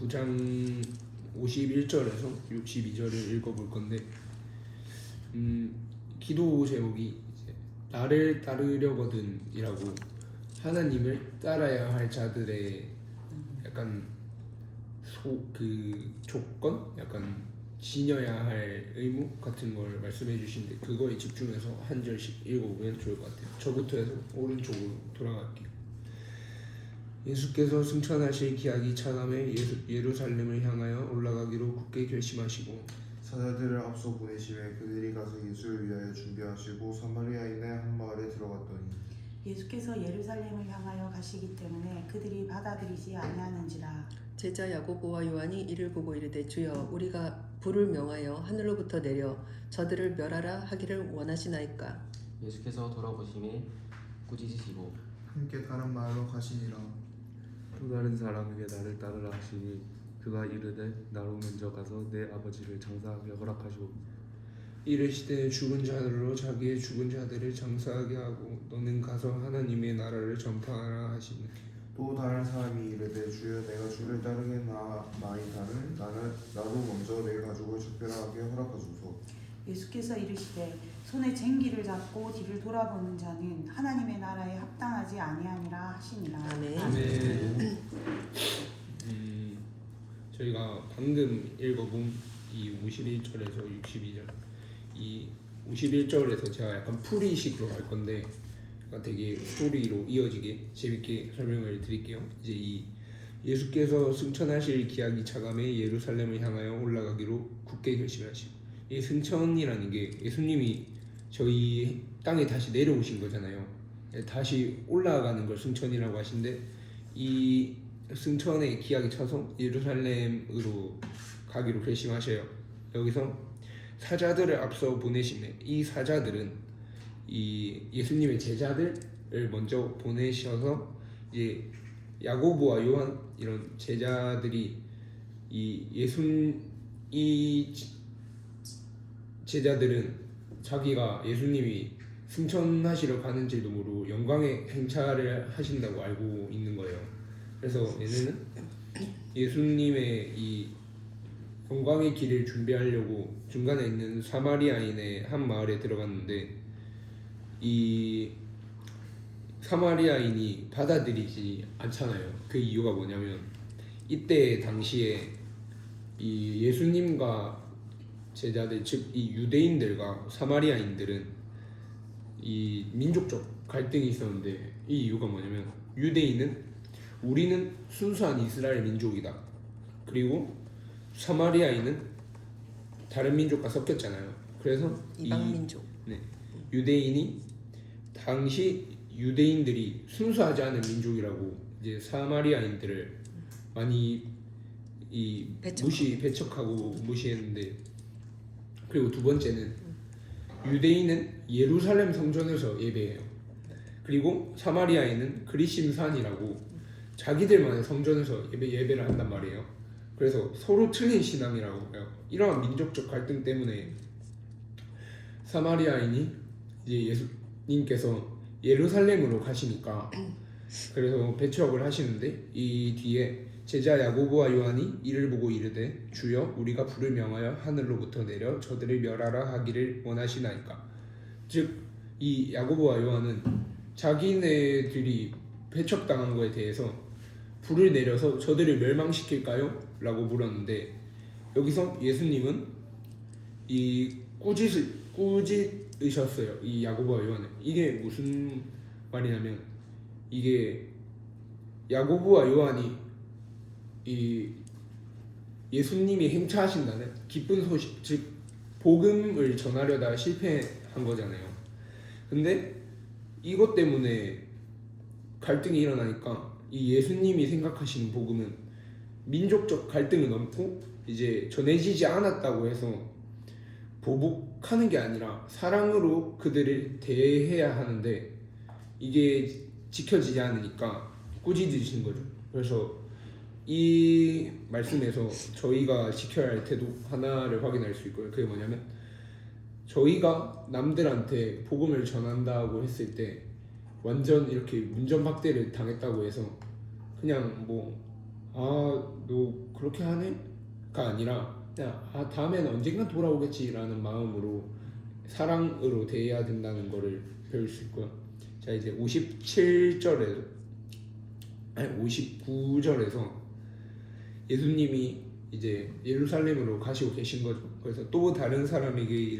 9장 51절에서 62절을 읽어볼 건데, 기도 제목이 이제 나를 따르려거든이라고, 하나님을 따라야 할 자들의 약간 조건, 약간 지녀야 할 의무 같은 걸 말씀해 주시는데, 그거에 집중해서 한 절씩 읽어보면 좋을 것 같아요. 저부터 해서 오른쪽으로 돌아갈게요. 예수께서 승천하실 기약이 차감해 예루살렘을 향하여 올라가기로 굳게 결심하시고, 사자들을 앞서 보내시매 그들이 가서 예수를 위하여 준비하시고 사마리아인의 한 마을에 들어갔더니 예수께서 예루살렘을 향하여 가시기 때문에 그들이 받아들이지 아니하는지라. 제자 야고보와 요한이 이를 보고 이르되 주여 우리가 불을 명하여 하늘로부터 내려 저들을 멸하라 하기를 원하시나이까. 예수께서 돌아보시매 꾸짖으시고 함께 다른 마을로 가시니라. 또 다른 사람에게 나를 따르라 하시니 그가 이르되 나로 먼저 가서 내 아버지를 장사하게 허락하시고 이르시되 죽은 자들로 자기의 죽은 자들을 장사하게 하고 너는 가서 하나님의 나라를 전파하라 하시니, 또 다른 사람이 이르되 주여 내가 주를 따르겠나이다를 나도 먼저 내 가족을 작별하게 허락하소서. 예수께서 이르시되 손에 쟁기를 잡고 뒤를 돌아보는 자는 하나님의 나라에 합당하지 아니하니라 하시니라. 아멘. 아멘. 저희가 방금 읽어본 이 51절에서 62절, 이 51절에서 제가 약간 풀이식으로 할 건데, 약간 되게 스토리로 이어지게 재밌게 설명을 드릴게요. 이제 이 예수께서 승천하실 기약이 차감해 예루살렘을 향하여 올라가기로 굳게 결심하시고, 이 승천이라는 게 예수님이 저희 땅에 다시 내려오신 거잖아요. 다시 올라가는 걸 승천이라고 하신데, 이 승천의 기약이 차서 예루살렘으로 가기로 결심하셔요. 여기서 사자들을 앞서 보내시네. 이 사자들은 이 예수님의 제자들을 먼저 보내셔서 이제 야고보와 요한 이런 제자들이 이 제자들은 자기가 예수님이 승천하시러 가는 줄도 모르고 영광의 행차를 하신다고 알고 있는 거예요. 그래서 얘네는 예수님의 이 영광의 길을 준비하려고 중간에 있는 사마리아인의 한 마을에 들어갔는데, 이 사마리아인이 받아들이지 않잖아요. 그 이유가 뭐냐면, 이때 당시에 이 예수님과 제자들, 즉 이 유대인들과 사마리아인들은 이 민족적 갈등이 있었는데, 이 이유가 뭐냐면, 유대인은 우리는 순수한 이스라엘 민족이다, 그리고 사마리아인은 다른 민족과 섞였잖아요. 그래서 이방 민족. 유대인이 당시 유대인들이 순수하지 않은 민족이라고 이제 사마리아인들을 많이 배척하고 무시했는데, 그리고 두 번째는 유대인은 예루살렘 성전에서 예배해요. 그리고 사마리아인은 그리심산이라고 자기들만의 성전에서 예배를 한단 말이에요. 그래서 서로 틀린 신앙이라고 해요. 이러한 민족적 갈등 때문에 사마리아인이 이제 예수님께서 예루살렘으로 가시니까, 그래서 배척을 하시는데, 이 뒤에 제자 야고보와 요한이 이를 보고 이르되 주여 우리가 불을 명하여 하늘로부터 내려 저들을 멸하라 하기를 원하시나이까. 즉 이 야고보와 요한은 자기네들이 배척당한 거에 대해서 불을 내려서 저들을 멸망시킬까요? 라고 물었는데, 여기서 예수님은 이 꾸짖으셨어요. 이 야고보와 요한을. 이게 무슨 말이냐면, 이게 야고보와 요한이 이 예수님이 행차하신다는 기쁜 소식, 즉 복음을 전하려다 실패한 거잖아요. 근데 이것 때문에 갈등이 일어나니까 이 예수님이 생각하시는 복음은 민족적 갈등을 넘고 이제 전해지지 않았다고 해서 보복하는 게 아니라 사랑으로 그들을 대해야 하는데, 이게 지켜지지 않으니까 꾸짖으신 거죠. 그래서 이 말씀에서 저희가 지켜야 할 태도 하나를 확인할 수 있고요. 그게 뭐냐면, 저희가 남들한테 복음을 전한다고 했을 때 완전 이렇게 문전박대를 당했다고 해서 그냥 뭐 너 그렇게 하네?가 아니라 그냥 다음에는 언젠간 돌아오겠지라는 마음으로 사랑으로 대해야 된다는 거를 배울 수 있고요. 자 이제 59절에서 예수님이 이제 예루살렘으로 가시고 계신 거죠. 그래서 또 다른 사람에게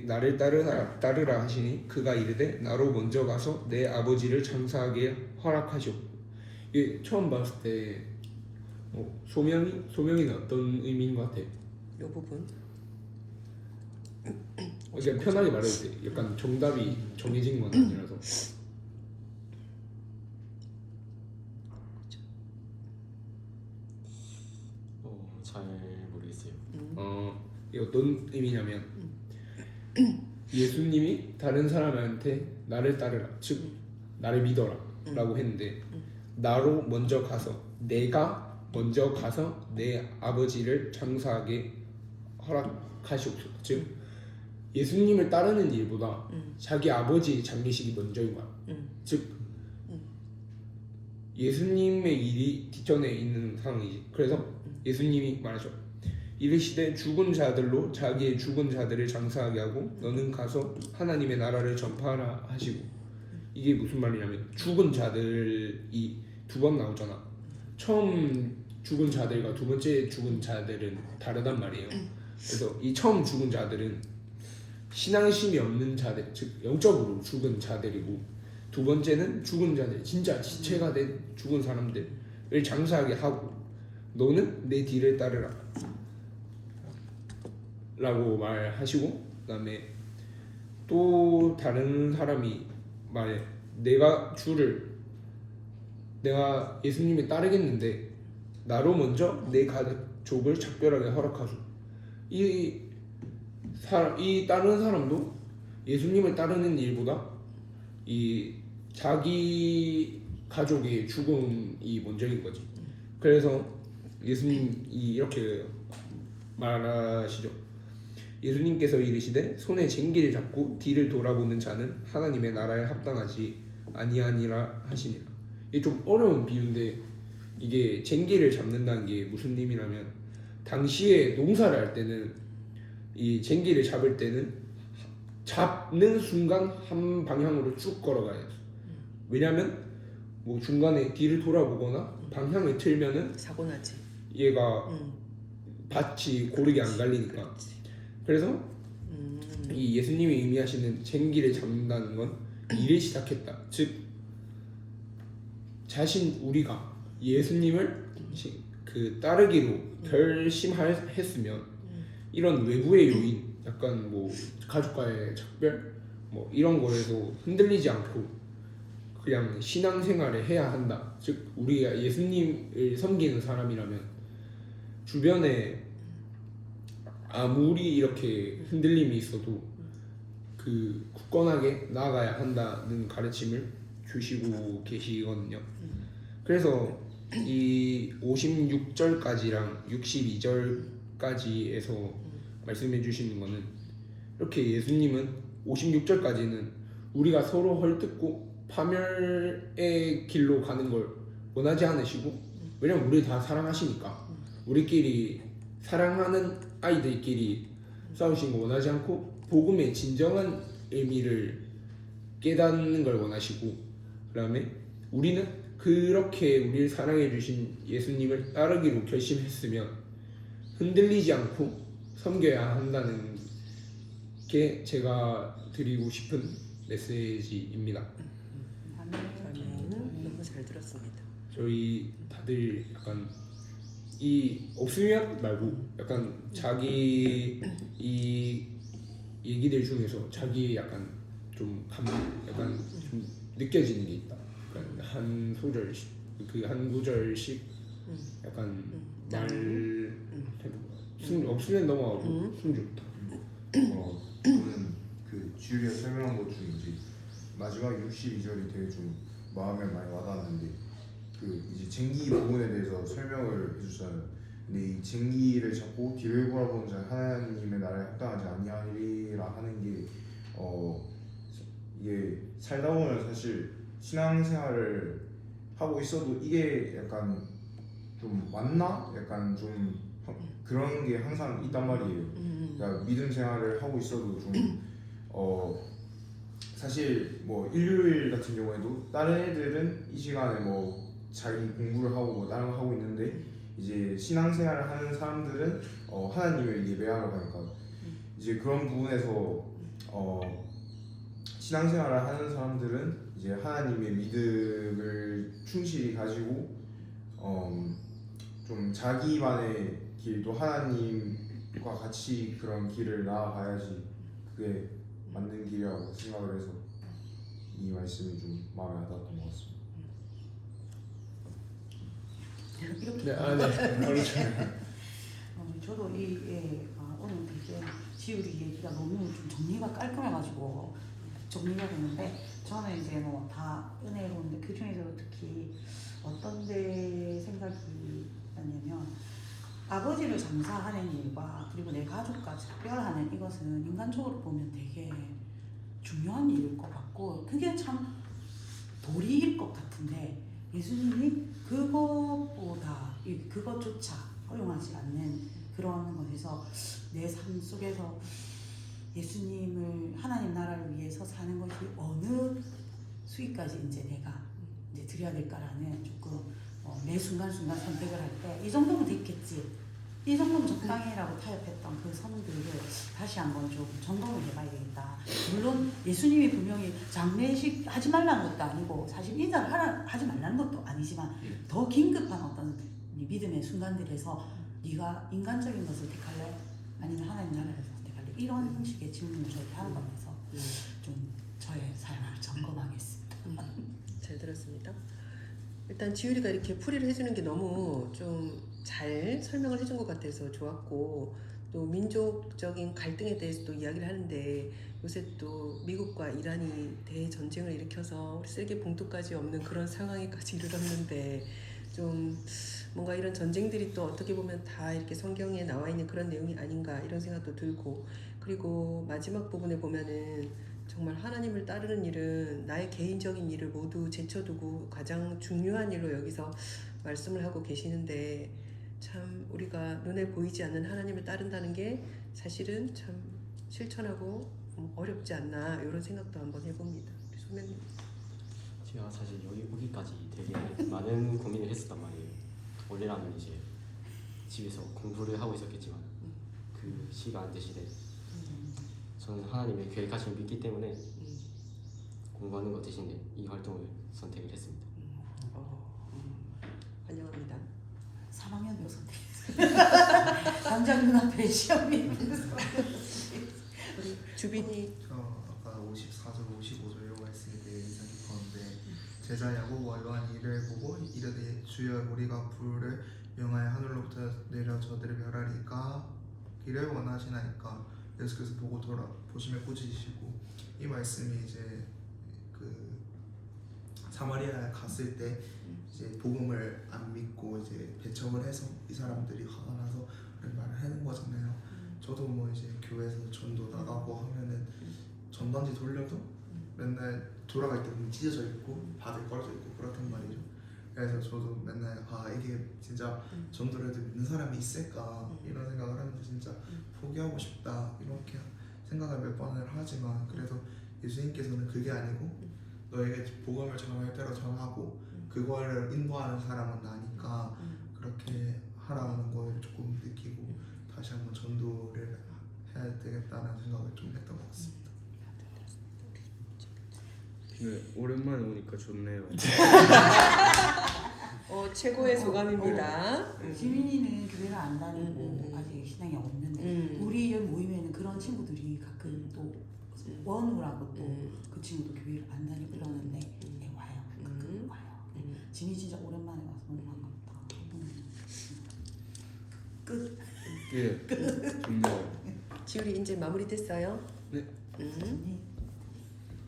나를 따르라 하시니 그가 이르되 나로 먼저 가서 내 아버지를 장사하게 허락하시오. 이게 처음 봤을 때 소명이는 어떤 의미인 것 같아? 이 부분 그냥 편하게 말해도 돼. 약간 정답이 정해진 건 아니라서. 잘 모르겠어요. 이게 어떤 의미냐면 예수님이 다른 사람한테 나를 따르라, 즉 나를 믿어라 라고 했는데 나로 먼저 가서 내가 먼저 가서 내 아버지를 장사하게 허락하시옵소서. 즉 예수님을 따르는 일보다 자기 아버지 장례식이 먼저인 거야. 즉 예수님의 일이 뒷전에 있는 상황이지. 그래서 예수님이 말하죠. 이르시되 죽은 자들로 자기의 죽은 자들을 장사하게 하고 너는 가서 하나님의 나라를 전파하라 하시고. 이게 무슨 말이냐면 죽은 자들이 두 번 나오잖아. 처음 죽은 자들과 두 번째 죽은 자들은 다르단 말이에요. 그래서 이 처음 죽은 자들은 신앙심이 없는 자들, 즉 영적으로 죽은 자들이고, 두 번째는 죽은 자들, 진짜 지체가 된 죽은 사람들을 장사하게 하고 너는 내 뒤를 따르라 라고 말하시고, 그 다음에 또 다른 사람이 말해. 내가 예수님을 따르겠는데 나로 먼저 내 가족을 작별하게 허락하소. 이 따르는 사람도 예수님을 따르는 일보다 이 자기 가족의 죽음이 먼저인 거지. 그래서 예수님이 이렇게 말하시죠. 예수님께서 이르시되 손에 쟁기를 잡고 뒤를 돌아보는 자는 하나님의 나라에 합당하지 아니하니라 하시니라. 이게 좀 어려운 비유인데, 이게 쟁기를 잡는다는 게 무슨 의미냐면 당시에 농사를 할 때는 이 쟁기를 잡을 때는 잡는 순간 한 방향으로 쭉 걸어가야 돼. 왜냐면 뭐 중간에 뒤를 돌아보거나 방향을 틀면은 사고 나지. 얘가 밭이 고르게 안 갈리니까. 그래서 이 예수님이 의미하시는 쟁기를 잡는다는 건 일을 시작했다. 즉 우리가 예수님을 따르기로 결심했으면 이런 외부의 요인, 약간 뭐 가족과의 작별 뭐 이런 거에서 흔들리지 않고 그냥 신앙생활을 해야 한다. 즉 우리가 예수님을 섬기는 사람이라면 주변에 아무리 이렇게 흔들림이 있어도 굳건하게 나아가야 한다는 가르침을 주시고 계시거든요. 그래서 이 56절까지랑 62절까지에서 말씀해 주시는 거는, 이렇게 예수님은 56절까지는 우리가 서로 헐뜯고 파멸의 길로 가는 걸 원하지 않으시고, 왜냐면 우리 다 사랑하시니까 우리끼리 사랑하는 아이들끼리 싸우시는 거 원하지 않고 복음의 진정한 의미를 깨닫는 걸 원하시고, 그 다음에 우리는 그렇게 우리를 사랑해 주신 예수님을 따르기로 결심했으면 흔들리지 않고 섬겨야 한다는 게 제가 드리고 싶은 메시지입니다. 너무 잘 들었습니다. 저희 다들 약간 없으면 말고 약간 자기 이 얘기들 중에서 자기 약간 좀 느껴지는 게 있다. 약간 한 소절씩 한 구절씩 약간 말 해보고 없으면 넘어가고 숨 좋다. 저는 지율이가 설명한 것 중에 이제 마지막 62절이 되게 좀 마음에 많이 와닿았는데, 이제 쟁기 부분에 대해서 설명을 해주잖아요. 근데 이 쟁기를 잡고 뒤를 돌아보는 자 하나님의 나라에 합당하지 아니하리라 하는 게 이게 살다 보면 사실 신앙생활을 하고 있어도 이게 약간 좀 맞나? 약간 좀 그런 게 항상 있단 말이에요. 그러니까 믿음 생활을 하고 있어도 좀 사실 뭐 일요일 같은 경우에도 다른 애들은 이 시간에 뭐 자기 공부를 하고 뭐 다른 거 하고 있는데 이제 신앙생활을 하는 사람들은 하나님을 예배하러 가니까 이제 그런 부분에서 신앙생활을 하는 사람들은 이제 하나님의 믿음을 충실히 가지고 좀 자기만의 길도 하나님과 같이 그런 길을 나아가야지 그게 맞는 길이라고 생각을 해서 이 말씀이 좀 마음에 와닿았던 것 같습니다. 이렇게 네, 그렇죠. 저도 오늘 되게 지우리 얘기가 너무 좀 정리가 깔끔해가지고 정리가 되는데 저는 이제 뭐 다 은혜로운데 그 중에서도 특히 어떤 데 생각이 났냐면 아버지를 장사하는 일과 그리고 내 가족과 작별하는 이것은 인간적으로 보면 되게 중요한 일일 것 같고 그게 참 도리일 것 같은데 예수님이 그것조차 허용하지 않는 그런 것에서 내 삶 속에서 예수님을 하나님 나라를 위해서 사는 것이 어느 수위까지 이제 내가 이제 드려야 될까라는 조금 매 순간순간 선택을 할 때 이 정도면 됐겠지, 이 정도면 적당히라고 타협했던 그 선들을 다시 한번 좀 점검을 해봐야 되겠다. 물론 예수님이 분명히 장례식 하지 말라는 것도 아니고 사실 인사를 하지 말라는 것도 아니지만 더 긴급한 어떤 이 믿음의 순간들에서 네가 인간적인 것을 택할래? 아니면 하나님 나라를 선택할래? 이런 식의 질문을 저에게 하는 거면서 좀 저의 삶을 점검하겠습니다. 잘 들었습니다. 일단 지율이가 이렇게 풀이를 해주는 게 너무 좀 잘 설명을 해준 것 같아서 좋았고 또 민족적인 갈등에 대해서도 이야기를 하는데 요새 또 미국과 이란이 대전쟁을 일으켜서 쓸개 봉투까지 없는 그런 상황에까지 이르렀는데 좀 뭔가 이런 전쟁들이 또 어떻게 보면 다 이렇게 성경에 나와 있는 그런 내용이 아닌가 이런 생각도 들고 그리고 마지막 부분에 보면은 정말 하나님을 따르는 일은 나의 개인적인 일을 모두 제쳐두고 가장 중요한 일로 여기서 말씀을 하고 계시는데 참 우리가 눈에 보이지 않는 하나님을 따른다는 게 사실은 참 실천하고 어렵지 않나 이런 생각도 한번 해봅니다. 소명님. 제가 사실 여기 오기까지 되게 많은 고민을 했었단 말이에요. 원래라면 이제 집에서 공부를 하고 있었겠지만 그 시간 대신에 저는 하나님의 계획하신 믿기 때문에 공부하는 것 대신에 이 활동을 선택을 했습니다. 환영합니다. 3학년도 선택했어요. 당장 눈앞에 시험이 있는 우리 주빈이 저 아까 54절, 55절 말씀에 대해 인상 깊었는데 제자 야고보와 요한이 이를 보고 이르되 주여 우리가 불을 명하여 하늘로부터 내려 저들을 멸하리까 이를 원하시나이까 예수께서 보고 보시며 꾸짖으시고 이 말씀이 이제 그 사마리아에 갔을 때 이제 복음을 안 믿고 이제 배척을 해서 이 사람들이 화가 나서 그런 말을 하는 거잖아요. 저도 뭐 이제 교회에서 전도 나가고 하면은 전단지 돌려도 맨날 돌아갈 때 보면 찢어져 있고 바닥에 떨어져 있고 그렇단 말이죠. 그래서 저도 맨날 이게 진짜 전도를 해도 믿는 사람이 있을까 이런 생각을 하면서 진짜 포기하고 싶다 이렇게 생각을 몇 번을 하지만 그래도 예수님께서는 그게 아니고 너에게 복음을 전할 대로 전하고 그거를 인도하는 사람은 나니까 그렇게 하라는 걸 조금 느끼고 다시 한번 전도를 해야 되겠다는 생각을 좀 했던 것 같습니다. 네, 오랜만에 오니까 좋네요. 최고의 소감입니다. 지민이는 교회를 안 다니고 아직 신앙이 없는데 우리 여기 모임에는 그런 친구들이 가끔 또 원우라고 또 그 친구도 교회를 안 다니고 이러는데 와요. 가끔 와요. 지민이 진짜 오랜만에 와서 너무 반갑다. 끝. 예, 좋네요. 지율이 이제 마무리됐어요? 네. 네.